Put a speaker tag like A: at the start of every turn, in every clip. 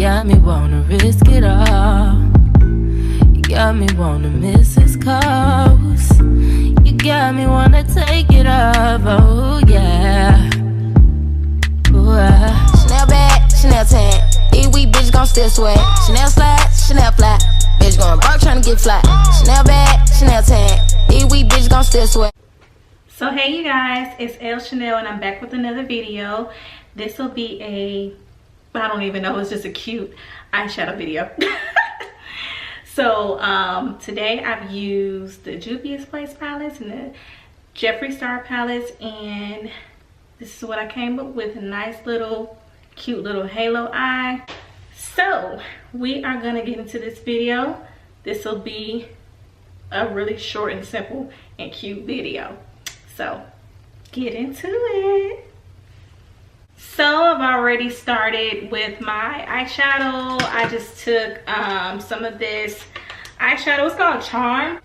A: got me wanna risk it all. You got me wanna miss his calls. You got me wanna take it off. Oh yeah. Ooh,
B: Chanel bag, Chanel tag. These weak bitches gon' still sweat. Chanel slide, Chanel fly. Bitch going broke tryna get fly. Chanel bag, Chanel tag. These weak bitches gon' still sweat.
C: So hey you guys, it's Elle Chanel and I'm back with another video. This will be I don't even know, it's just a cute eyeshadow video. So today I've used the Juvia's Place palettes and the Jeffree Star palettes, and this is what I came up with, a nice little cute little halo eye. So we are gonna get into this video. This will be a really short and simple and cute video. So get into it. So I've already started with my eyeshadow. I just took some of this eyeshadow. It's called Charm.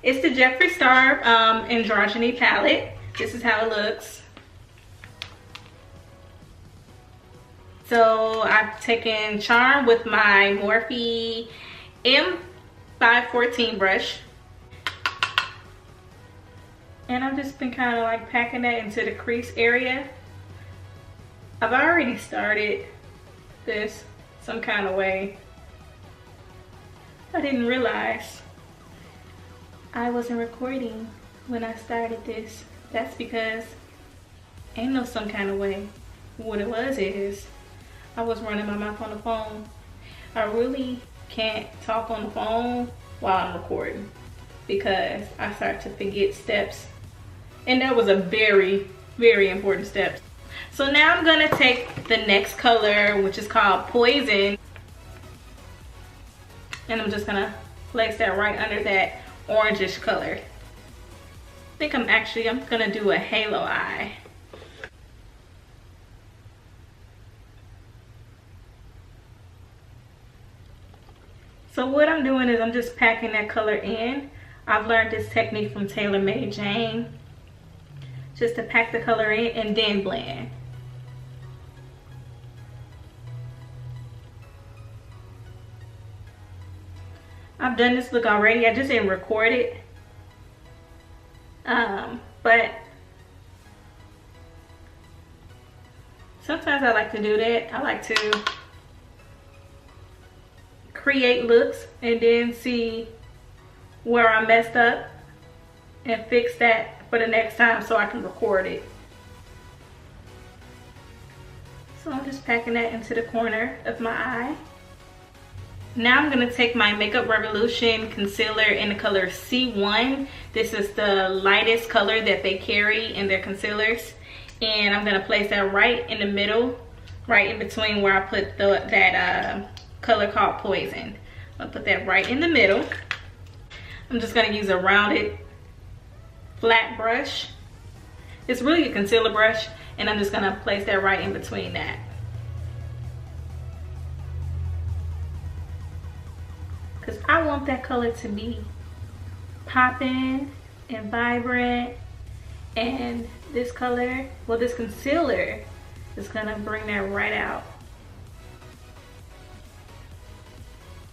C: It's the Jeffree Star Androgyny palette. This is how it looks. So I've taken Charm with my Morphe M514 brush. And I've just been kind of like packing that into the crease area. I've already started this some kind of way. I didn't realize I wasn't recording when I started this. That's because ain't no some kind of way. What it was is I was running my mouth on the phone. I really can't talk on the phone while I'm recording because I start to forget steps. And that was a very, very important step. So now I'm gonna take the next color, which is called Poison. And I'm just gonna place that right under that orangish color. I think I'm gonna do a halo eye. So what I'm doing is I'm just packing that color in. I've learned this technique from Taylor Made Jane. Just to pack the color in and then blend. I've done this look already. I just didn't record it. But sometimes I like to do that. I like to create looks and then see where I messed up and fix that for the next time so I can record it. So I'm just packing that into the corner of my eye. Now I'm gonna take my Makeup Revolution concealer in the color C1. This is the lightest color that they carry in their concealers. And I'm gonna place that right in the middle, right in between where I put that color called Poison. I'll put that right in the middle. I'm just gonna use a rounded flat brush. It's really a concealer brush, and I'm just gonna place that right in between that. Because I want that color to be popping and vibrant, and this color, well, this concealer is gonna bring that right out.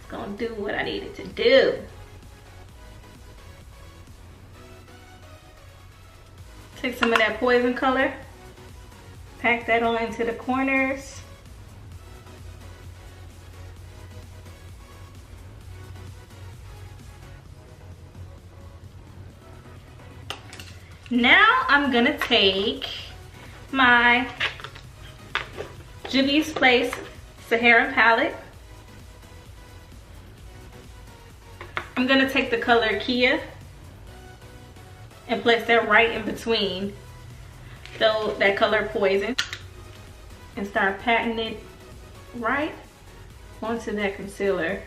C: It's gonna do what I need it to do. Take some of that Poison color, pack that on into the corners. Now I'm gonna take my Juvia's Place Saharan palette. I'm gonna take the color Kia and place that right in between that color Poison and start patting it right onto that concealer.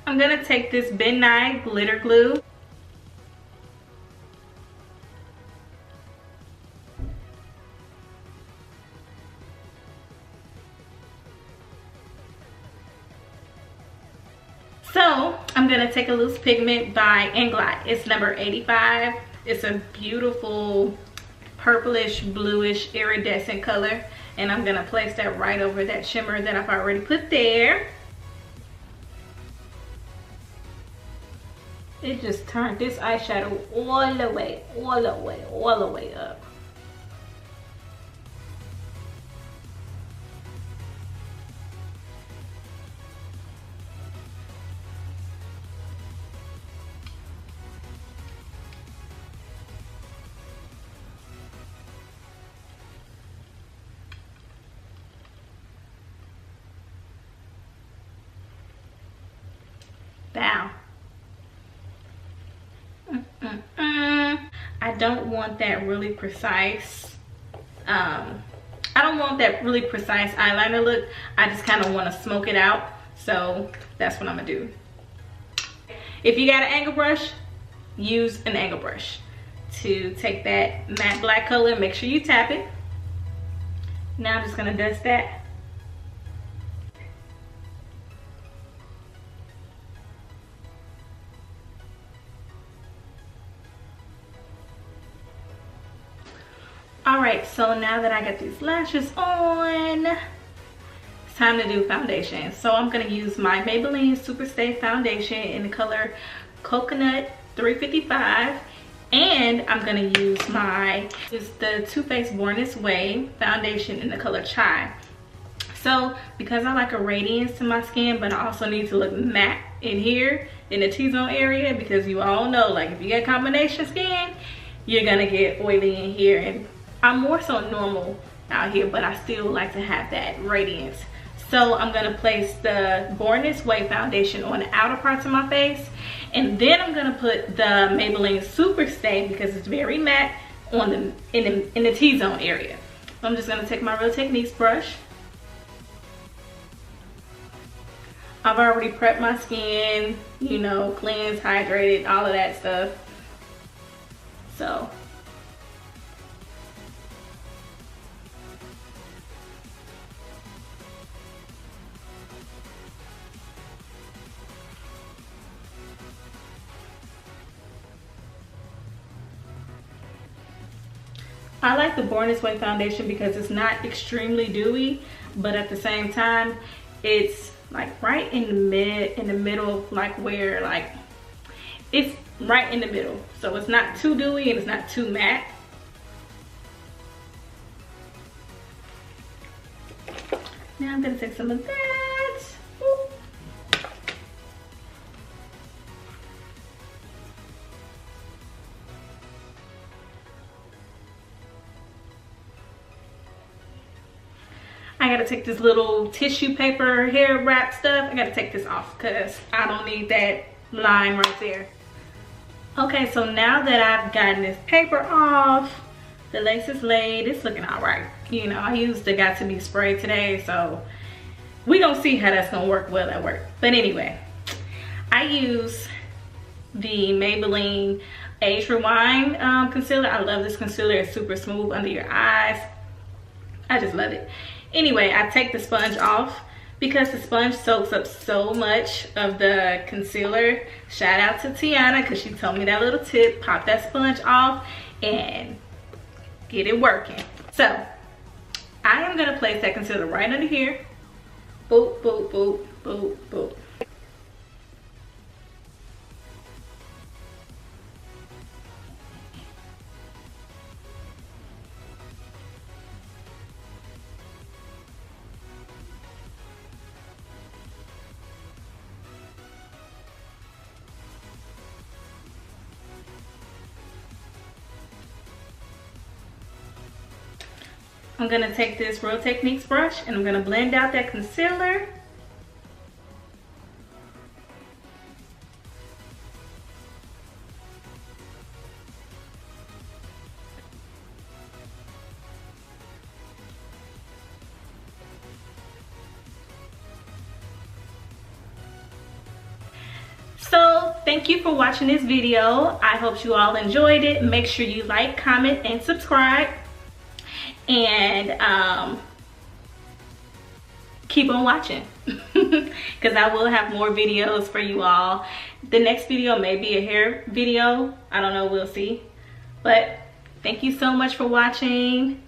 C: I'm gonna take this Midnight glitter glue. So I'm gonna take a loose pigment by Inglot. It's number 85. It's a beautiful purplish, bluish, iridescent color. And I'm gonna place that right over that shimmer that I've already put there. It just turned this eyeshadow all the way, all the way, all the way up. Bow. I don't want that really precise. I don't want that really precise eyeliner look. I just kind of want to smoke it out. So that's what I'm gonna do. If you got an angle brush, use an angle brush to take that matte black color. Make sure you tap it. Now I'm just gonna dust that. All right, so now that I got these lashes on, it's time to do foundation. So I'm gonna use my Maybelline Super Stay Foundation in the color Coconut 355. And I'm gonna use the Too Faced Born This Way foundation in the color Chai. So because I like a radiance to my skin, but I also need to look matte in here in the T-zone area, because you all know, like, if you get combination skin, you're gonna get oily in here. And I'm more so normal out here, but I still like to have that radiance. So I'm gonna place the Born This Way foundation on the outer parts of my face, and then I'm gonna put the Maybelline Super Stay, because it's very matte, on in the T-zone area. So I'm just gonna take my Real Techniques brush. I've already prepped my skin, you know, cleansed, hydrated, all of that stuff. So I like the Born This Way foundation because it's not extremely dewy, but at the same time, it's like right in the middle, like where, like, it's right in the middle. So it's not too dewy and it's not too matte. Now I'm gonna take some of that. Ooh. I gotta take this little tissue paper hair wrap stuff. I gotta take this off because I don't need that line right there. Okay, so now that I've gotten this paper off, the lace is laid, it's looking all right. You know, I used the Got To Be spray today, so we gonna see how that's gonna work well at work. But anyway, I use the Maybelline Age Rewind concealer. I love this concealer. It's super smooth under your eyes. I just love it. Anyway, I take the sponge off because the sponge soaks up so much of the concealer. Shout out to Tiana because she told me that little tip. Pop that sponge off and get it working. So I am gonna place that concealer right under here. Boop, boop, boop, boop, boop. I'm gonna take this Real Techniques brush and I'm gonna blend out that concealer. thank you for watching this video. I hope you all enjoyed it. Make sure you like, comment, and subscribe. And keep on watching because I will have more videos for you all. The next video may be a hair video. I don't know, we'll see. But thank you so much for watching.